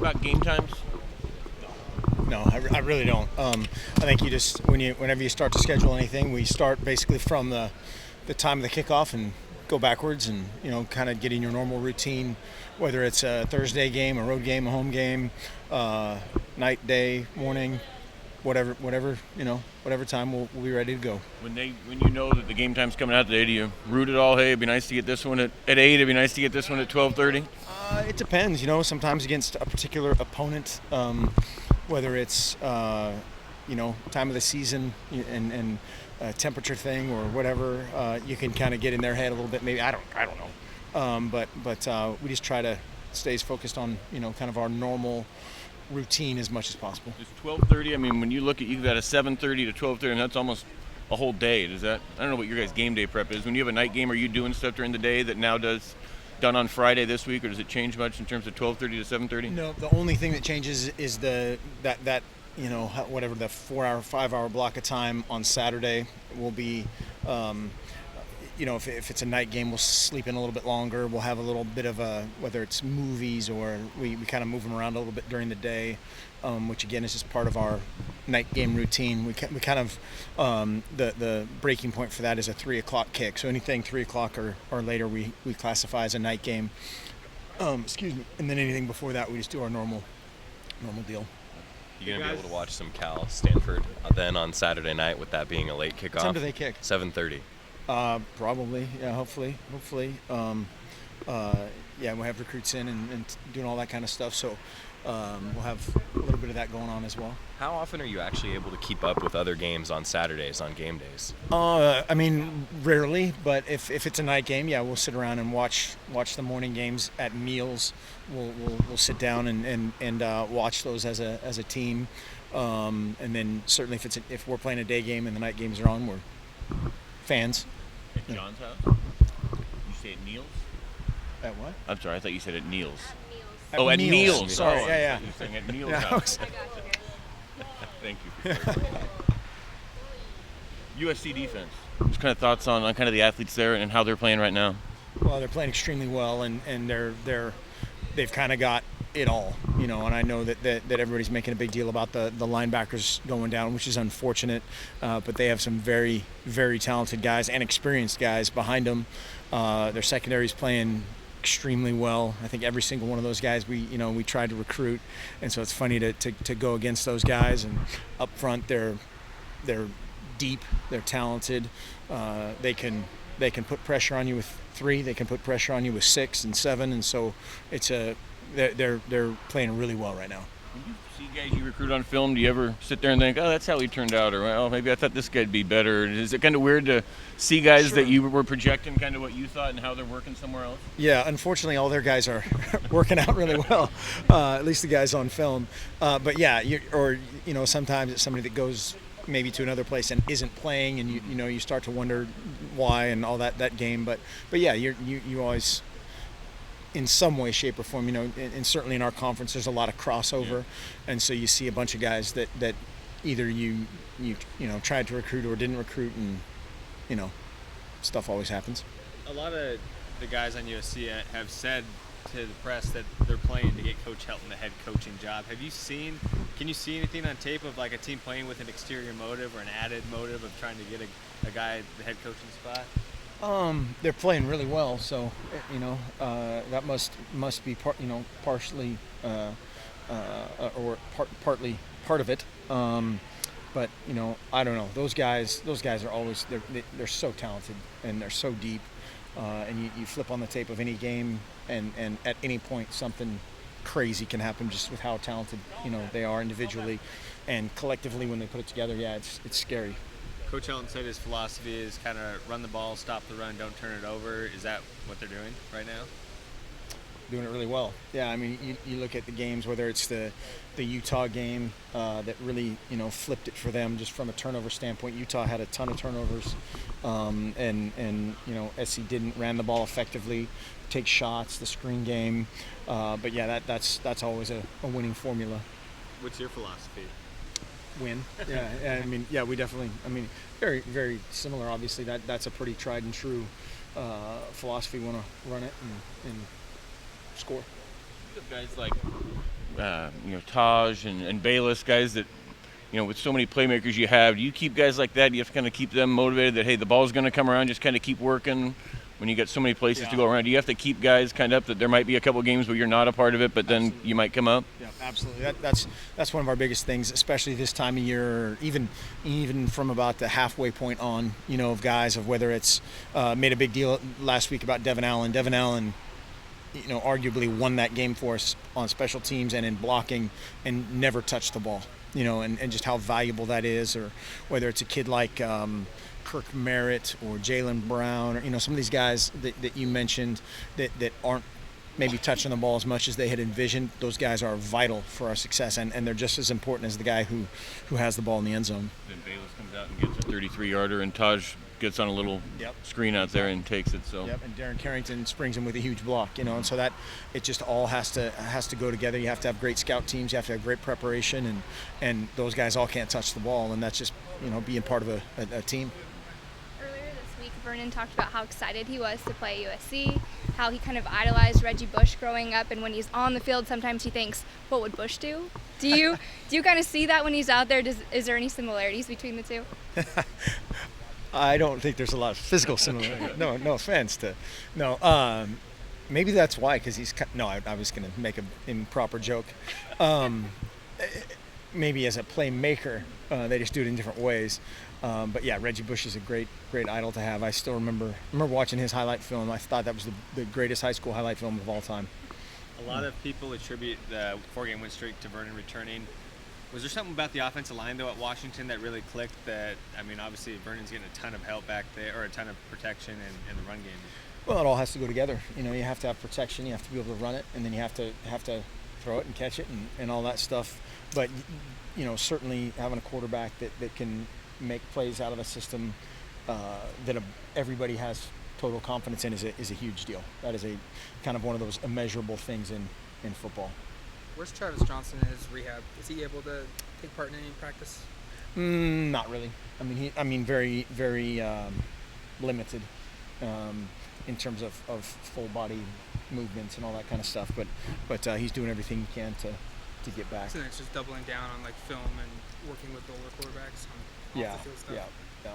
about game times? No, I really don't. I think you just whenever you start to schedule anything, we start basically from the time of the kickoff and go backwards, and kind of getting your normal routine, whether it's a Thursday game, a road game, a home game, night, day, morning, whatever time we'll be ready to go. When you know that the game time's coming out today, do you root it all? Hey, it'd be nice to get this one at 8. It'd be nice to get this one at 12:30. It depends. Sometimes against a particular opponent, whether it's time of the season and temperature thing or whatever, you can kind of get in their head a little bit. Maybe I don't know. But we just try to stay focused on kind of our normal routine as much as possible. It's 12:30. I mean, when you look at, you've got a 7:30 to 12:30, and that's almost a whole day. Does that? I don't know what your guys' game day prep is. When you have a night game, are you doing stuff during the day that now done on Friday this week, or does it change much in terms of 12:30 to 7:30? No, the only thing that changes is that whatever the 4-hour, 5-hour block of time on Saturday will be. If it's a night game, we'll sleep in a little bit longer. We'll have a little bit of whether it's movies or we kind of move them around a little bit during the day, which again is just part of our night game routine. We kind of, the breaking point for that is a 3 o'clock kick. So anything 3 o'clock or later we classify as a night game. Excuse me. And then anything before that we just do our normal deal. You're going to be able to watch some Cal Stanford then on Saturday night, with that being a late kickoff. What time do they kick? 7:30. Probably, yeah. Hopefully. We'll have recruits in and doing all that kind of stuff. So we'll have a little bit of that going on as well. How often are you actually able to keep up with other games on Saturdays, on game days? Rarely. But if it's a night game, yeah, we'll sit around and watch the morning games at meals. We'll sit down and watch those as a team. And then certainly if we're playing a day game and the night games are on, we're fans. At John's house? You say at Neil's? At what? I'm sorry, I thought you said at Neil's. At At Neil's. Neil's. Sorry, Oh, yeah. You're saying at Neil's Yeah, house. Thank you. USC defense. Just kind of thoughts on kind of the athletes there and how they're playing right now. Well, they're playing extremely well, and they've kind of got it all, and I know that everybody's making a big deal about the linebackers going down, which is unfortunate, but they have some very, very talented guys and experienced guys behind them. Their secondary's playing extremely well. I think every single one of those guys we tried to recruit, and so it's funny to go against those guys. And up front, they're deep, they're talented. They can put pressure on you with 3. They can put pressure on you with 6 and 7, and so they're playing really well right now. When you see guys you recruit on film, do you ever sit there and think, oh, that's how he turned out, or well, maybe I thought this guy'd be better? Is it kind of weird to see guys Sure. that you were projecting kind of what you thought and how they're working somewhere else? Yeah, unfortunately, all their guys are working out really well, at least the guys on film. But yeah, sometimes it's somebody that goes maybe to another place and isn't playing, and you start to wonder why and all that game. But yeah, you always, in some way, shape, or form, and certainly in our conference, there's a lot of crossover, and so you see a bunch of guys that either you tried to recruit or didn't recruit, and stuff always happens. A lot of the guys on USC have said to the press that they're playing to get Coach Helton the head coaching job. Can you see anything on tape of like a team playing with an exterior motive or an added motive of trying to get a guy the head coaching spot? They're playing really well, so that must be partially or partly part of it. But I don't know. Those guys are always they're so talented and they're so deep. And you flip on the tape of any game, and at any point something crazy can happen just with how talented they are individually and collectively when they put it together. Yeah, it's scary. Coach Helton said his philosophy is kind of run the ball, stop the run, don't turn it over. Is that what they're doing right now? Doing it really well. Yeah, I mean, you look at the games, whether it's the Utah game that really flipped it for them just from a turnover standpoint. Utah had a ton of turnovers, and SC ran the ball effectively, take shots, the screen game. But yeah, that's always a winning formula. What's your philosophy? Win. Yeah, we definitely. I mean, very, very similar. Obviously, that's a pretty tried and true philosophy. We want to run it and score. You have guys like Taj and Bayless, guys that, with so many playmakers you have, do you keep guys like that? Do you have to kind of keep them motivated that, hey, the ball's going to come around, just kind of keep working when you got so many places to go around? Do you have to keep guys kind of up that there might be a couple games where you're not a part of it, but then Absolutely. you might come up? Yeah, absolutely. That's one of our biggest things, especially this time of year, even from about the halfway point on, of guys, of whether it's made a big deal last week about Devin Allen. Devin Allen, arguably won that game for us on special teams and in blocking and never touched the ball, and just how valuable that is, or whether it's a kid like Kirk Merritt or Jalen Brown, or some of these guys that you mentioned that aren't maybe touching the ball as much as they had envisioned. Those guys are vital for our success, and they're just as important as the guy who has the ball in the end zone. Then Bayless comes out and gets a 33-yarder, and Taj gets on a little screen out there and takes it. So. Yep, and Darren Carrington springs him with a huge block, and so that it just all has to go together. You have to have great scout teams, you have to have great preparation, and those guys all can't touch the ball, and that's just being part of a team. Earlier this week, Vernon talked about how excited he was to play USC, how he kind of idolized Reggie Bush growing up, and when he's on the field, sometimes he thinks, what would Bush do? Do you kind of see that when he's out there? Is there any similarities between the two? I don't think there's a lot of physical similarity. No offense to, no. Maybe that's why, because I was going to make an improper joke. Maybe as a playmaker, they just do it in different ways. But yeah, Reggie Bush is a great idol to have. I still remember watching his highlight film. I thought that was the greatest high school highlight film of all time. A lot of people attribute the 4-game win streak to Vernon returning. Was there something about the offensive line, though, at Washington that really clicked? Obviously, Vernon's getting a ton of help back there, or a ton of protection in the run game. Well, it all has to go together. You have to have protection, you have to be able to run it, and then you have to throw it and catch it and all that stuff. But certainly having a quarterback that can make plays out of a system that everybody has total confidence in is a huge deal. That is a kind of one of those immeasurable things in football. Where's Travis Johnson in his rehab? Is he able to take part in any practice? Not really. Very, very limited in terms of full body movements and all that kind of stuff. But he's doing everything he can to get back. So then it's just doubling down on film and working with the older quarterbacks on off the field stuff. Yeah.